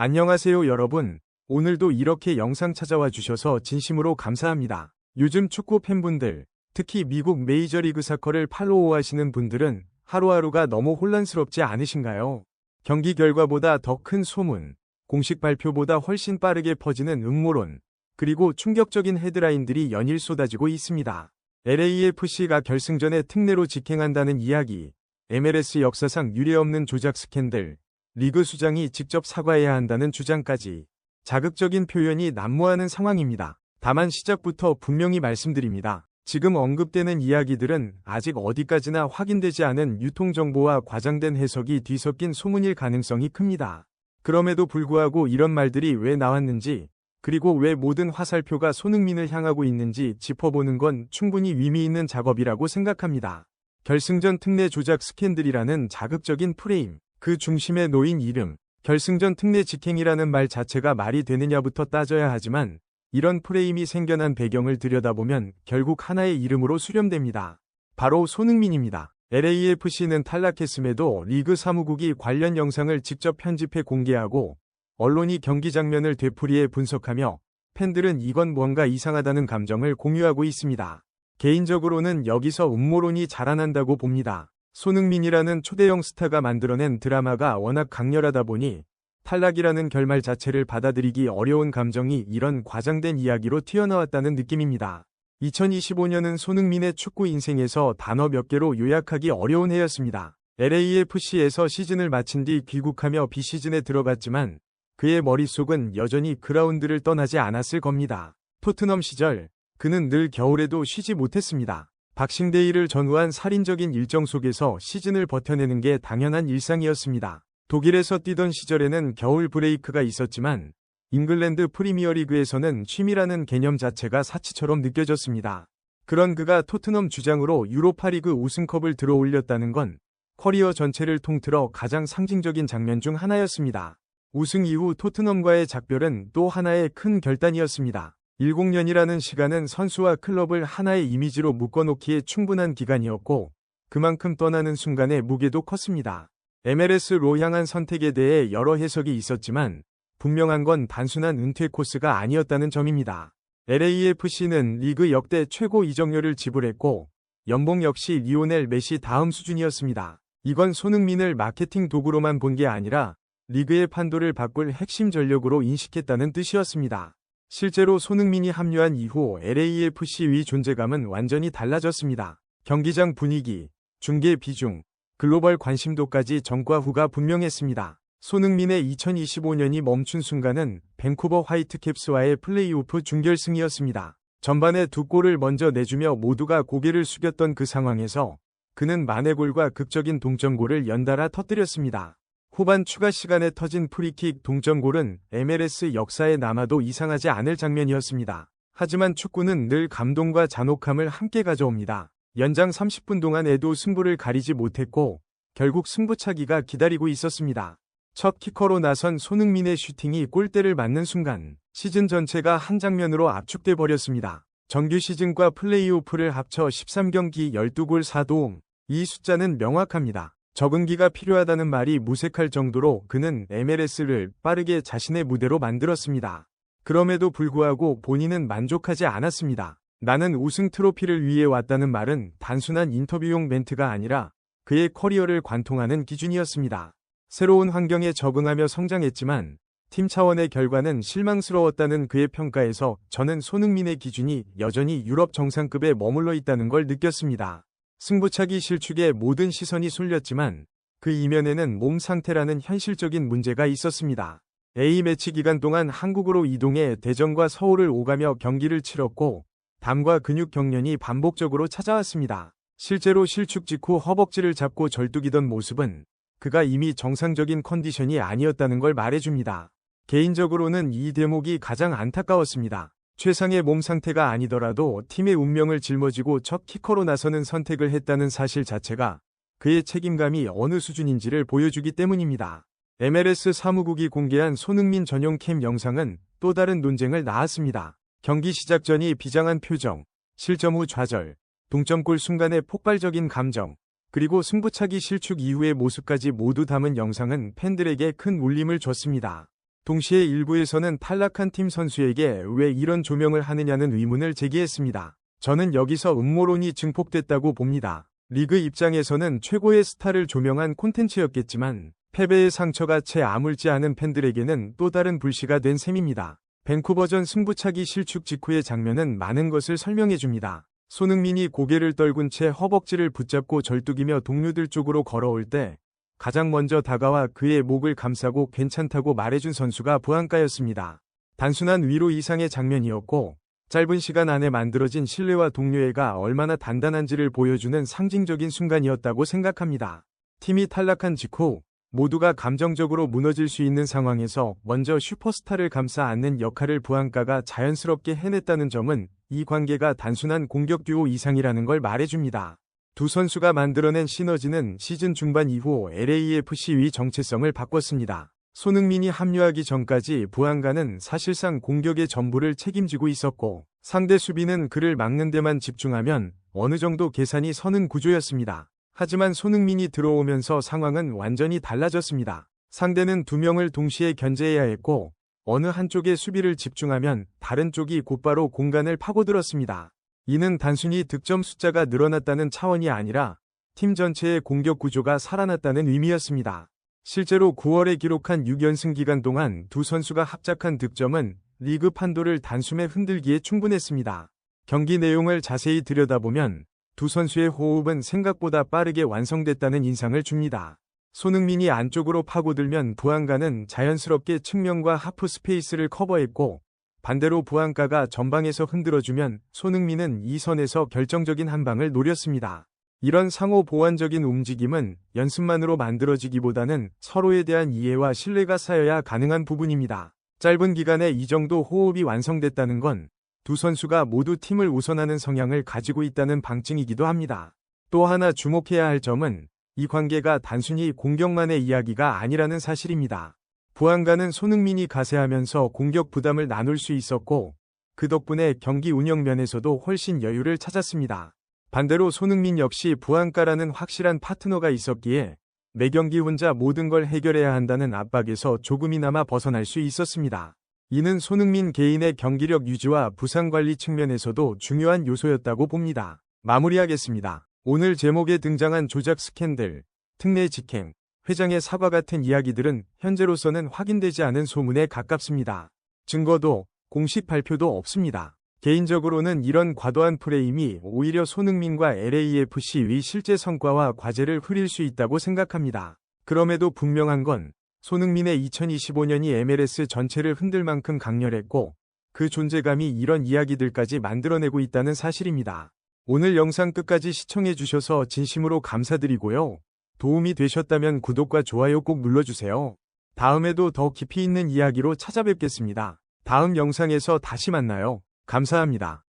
안녕하세요 여러분. 오늘도 이렇게 영상 찾아와 주셔서 진심으로 감사합니다. 요즘 축구 팬분들, 특히 미국 메이저리그 사커를 팔로우하시는 분들은 하루하루가 너무 혼란스럽지 않으신가요? 경기 결과보다 더 큰 소문, 공식 발표보다 훨씬 빠르게 퍼지는 음모론, 그리고 충격적인 헤드라인들이 연일 쏟아지고 있습니다. LAFC가 결승전에 특례로 직행한다는 이야기, MLS 역사상 유례없는 조작 스캔들, 리그 수장이 직접 사과해야 한다는 주장까지 자극적인 표현이 난무하는 상황입니다. 다만 시작부터 분명히 말씀드립니다. 지금 언급되는 이야기들은 아직 어디까지나 확인되지 않은 유통정보와 과장된 해석이 뒤섞인 소문일 가능성이 큽니다. 그럼에도 불구하고 이런 말들이 왜 나왔는지, 그리고 왜 모든 화살표가 손흥민을 향하고 있는지 짚어보는 건 충분히 의미 있는 작업이라고 생각합니다. 결승전 특례 조작 스캔들이라는 자극적인 프레임, 그 중심에 놓인 이름, 결승전 특례 직행이라는 말 자체가 말이 되느냐부터 따져야 하지만 이런 프레임이 생겨난 배경을 들여다보면 결국 하나의 이름으로 수렴됩니다. 바로 손흥민입니다. LAFC는 탈락했음에도 리그 사무국이 관련 영상을 직접 편집해 공개하고 언론이 경기 장면을 되풀이해 분석하며 팬들은 이건 뭔가 이상하다는 감정을 공유하고 있습니다. 개인적으로는 여기서 음모론이 자라난다고 봅니다. 손흥민이라는 초대형 스타가 만들어낸 드라마가 워낙 강렬하다 보니 탈락이라는 결말 자체를 받아들이기 어려운 감정이 이런 과장된 이야기로 튀어나왔다는 느낌입니다. 2025년은 손흥민의 축구 인생에서 단어 몇 개로 요약하기 어려운 해였습니다. LAFC에서 시즌을 마친 뒤 귀국하며 비시즌에 들어갔지만 그의 머릿속은 여전히 그라운드를 떠나지 않았을 겁니다. 토트넘 시절 그는 늘 겨울에도 쉬지 못했습니다. 박싱데이를 전후한 살인적인 일정 속에서 시즌을 버텨내는 게 당연한 일상이었습니다. 독일에서 뛰던 시절에는 겨울 브레이크가 있었지만 잉글랜드 프리미어리그에서는 쉼이라는 개념 자체가 사치처럼 느껴졌습니다. 그런 그가 토트넘 주장으로 유로파리그 우승컵을 들어올렸다는 건 커리어 전체를 통틀어 가장 상징적인 장면 중 하나였습니다. 우승 이후 토트넘과의 작별은 또 하나의 큰 결단이었습니다. 10년이라는 시간은 선수와 클럽을 하나의 이미지로 묶어놓기에 충분한 기간이었고 그만큼 떠나는 순간의 무게도 컸습니다. MLS로 향한 선택에 대해 여러 해석이 있었지만 분명한 건 단순한 은퇴 코스가 아니었다는 점입니다. LAFC는 리그 역대 최고 이적료를 지불했고 연봉 역시 리오넬 메시 다음 수준이었습니다. 이건 손흥민을 마케팅 도구로만 본 게 아니라 리그의 판도를 바꿀 핵심 전력으로 인식했다는 뜻이었습니다. 실제로 손흥민이 합류한 이후 LAFC의 존재감은 완전히 달라졌습니다. 경기장 분위기, 중계 비중, 글로벌 관심도까지 전과 후가 분명했습니다. 손흥민의 2025년이 멈춘 순간은 밴쿠버 화이트캡스와의 플레이오프 준결승이었습니다. 전반에 2골을 먼저 내주며 모두가 고개를 숙였던 그 상황에서 그는 만회골과 극적인 동점골을 연달아 터뜨렸습니다. 후반 추가 시간에 터진 프리킥 동점골은 MLS 역사에 남아도 이상하지 않을 장면이었습니다. 하지만 축구는 늘 감동과 잔혹함을 함께 가져옵니다. 연장 30분 동안에도 승부를 가리지 못했고 결국 승부차기가 기다리고 있었습니다. 첫 키커로 나선 손흥민의 슈팅이 골대를 맞는 순간 시즌 전체가 한 장면으로 압축돼 버렸습니다. 정규 시즌과 플레이오프를 합쳐 13경기 12골 4도움. 이 숫자는 명확합니다. 적응기가 필요하다는 말이 무색할 정도로 그는 MLS를 빠르게 자신의 무대로 만들었습니다. 그럼에도 불구하고 본인은 만족하지 않았습니다. 나는 우승 트로피를 위해 왔다는 말은 단순한 인터뷰용 멘트가 아니라 그의 커리어를 관통하는 기준이었습니다. 새로운 환경에 적응하며 성장했지만 팀 차원의 결과는 실망스러웠다는 그의 평가에서 저는 손흥민의 기준이 여전히 유럽 정상급에 머물러 있다는 걸 느꼈습니다. 승부차기 실축에 모든 시선이 쏠렸지만 그 이면에는 몸 상태라는 현실적인 문제가 있었습니다. A매치 기간 동안 한국으로 이동해 대전과 서울을 오가며 경기를 치렀고 담과 근육 경련이 반복적으로 찾아왔습니다. 실제로 실축 직후 허벅지를 잡고 절뚝이던 모습은 그가 이미 정상적인 컨디션이 아니었다는 걸 말해줍니다. 개인적으로는 이 대목이 가장 안타까웠습니다. 최상의 몸 상태가 아니더라도 팀의 운명을 짊어지고 첫 키커로 나서는 선택을 했다는 사실 자체가 그의 책임감이 어느 수준인지를 보여주기 때문입니다. MLS 사무국이 공개한 손흥민 전용 캠 영상은 또 다른 논쟁을 낳았습니다. 경기 시작 전이 비장한 표정, 실점 후 좌절, 동점골 순간의 폭발적인 감정, 그리고 승부차기 실축 이후의 모습까지 모두 담은 영상은 팬들에게 큰 울림을 줬습니다. 동시에 일부에서는 탈락한 팀 선수에게 왜 이런 조명을 하느냐는 의문을 제기했습니다. 저는 여기서 음모론이 증폭됐다고 봅니다. 리그 입장에서는 최고의 스타를 조명한 콘텐츠였겠지만 패배의 상처가 채 아물지 않은 팬들에게는 또 다른 불씨가 된 셈입니다. 밴쿠버전 승부차기 실축 직후의 장면은 많은 것을 설명해줍니다. 손흥민이 고개를 떨군 채 허벅지를 붙잡고 절뚝이며 동료들 쪽으로 걸어올 때 가장 먼저 다가와 그의 목을 감싸고 괜찮다고 말해준 선수가 부안가였습니다. 단순한 위로 이상의 장면이었고 짧은 시간 안에 만들어진 신뢰와 동료애가 얼마나 단단한지를 보여주는 상징적인 순간이었다고 생각합니다. 팀이 탈락한 직후 모두가 감정적으로 무너질 수 있는 상황에서 먼저 슈퍼스타를 감싸 안는 역할을 부안가가 자연스럽게 해냈다는 점은 이 관계가 단순한 공격 듀오 이상이라는 걸 말해줍니다. 두 선수가 만들어낸 시너지는 시즌 중반 이후 LAFC의 정체성을 바꿨습니다. 손흥민이 합류하기 전까지 부안가는 사실상 공격의 전부를 책임지고 있었고 상대 수비는 그를 막는 데만 집중하면 어느 정도 계산이 서는 구조였습니다. 하지만 손흥민이 들어오면서 상황은 완전히 달라졌습니다. 상대는 두 명을 동시에 견제해야 했고 어느 한쪽에 수비를 집중하면 다른 쪽이 곧바로 공간을 파고들었습니다. 이는 단순히 득점 숫자가 늘어났다는 차원이 아니라 팀 전체의 공격 구조가 살아났다는 의미였습니다. 실제로 9월에 기록한 6연승 기간 동안 두 선수가 합작한 득점은 리그 판도를 단숨에 흔들기에 충분했습니다. 경기 내용을 자세히 들여다보면 두 선수의 호흡은 생각보다 빠르게 완성됐다는 인상을 줍니다. 손흥민이 안쪽으로 파고들면 부안가는 자연스럽게 측면과 하프 스페이스를 커버했고 반대로 부안가가 전방에서 흔들어주면 손흥민은 이 선에서 결정적인 한 방을 노렸습니다. 이런 상호 보완적인 움직임은 연습만으로 만들어지기보다는 서로에 대한 이해와 신뢰가 쌓여야 가능한 부분입니다. 짧은 기간에 이 정도 호흡이 완성됐다는 건 두 선수가 모두 팀을 우선하는 성향을 가지고 있다는 방증이기도 합니다. 또 하나 주목해야 할 점은 이 관계가 단순히 공격만의 이야기가 아니라는 사실입니다. 부안가는 손흥민이 가세하면서 공격 부담을 나눌 수 있었고 그 덕분에 경기 운영 면에서도 훨씬 여유를 찾았습니다. 반대로 손흥민 역시 부안가라는 확실한 파트너가 있었기에 매 경기 혼자 모든 걸 해결해야 한다는 압박에서 조금이나마 벗어날 수 있었습니다. 이는 손흥민 개인의 경기력 유지와 부상 관리 측면에서도 중요한 요소였다고 봅니다. 마무리하겠습니다. 오늘 제목에 등장한 조작 스캔들, 특례 직행, 회장의 사과 같은 이야기들은 현재로서는 확인되지 않은 소문에 가깝습니다. 증거도 공식 발표도 없습니다. 개인적으로는 이런 과도한 프레임이 오히려 손흥민과 LAFC의 실제 성과와 과제를 흐릴 수 있다고 생각합니다. 그럼에도 분명한 건 손흥민의 2025년이 MLS 전체를 흔들 만큼 강렬했고 그 존재감이 이런 이야기들까지 만들어내고 있다는 사실입니다. 오늘 영상 끝까지 시청해 주셔서 진심으로 감사드리고요. 도움이 되셨다면 구독과 좋아요 꼭 눌러주세요. 다음에도 더 깊이 있는 이야기로 찾아뵙겠습니다. 다음 영상에서 다시 만나요. 감사합니다.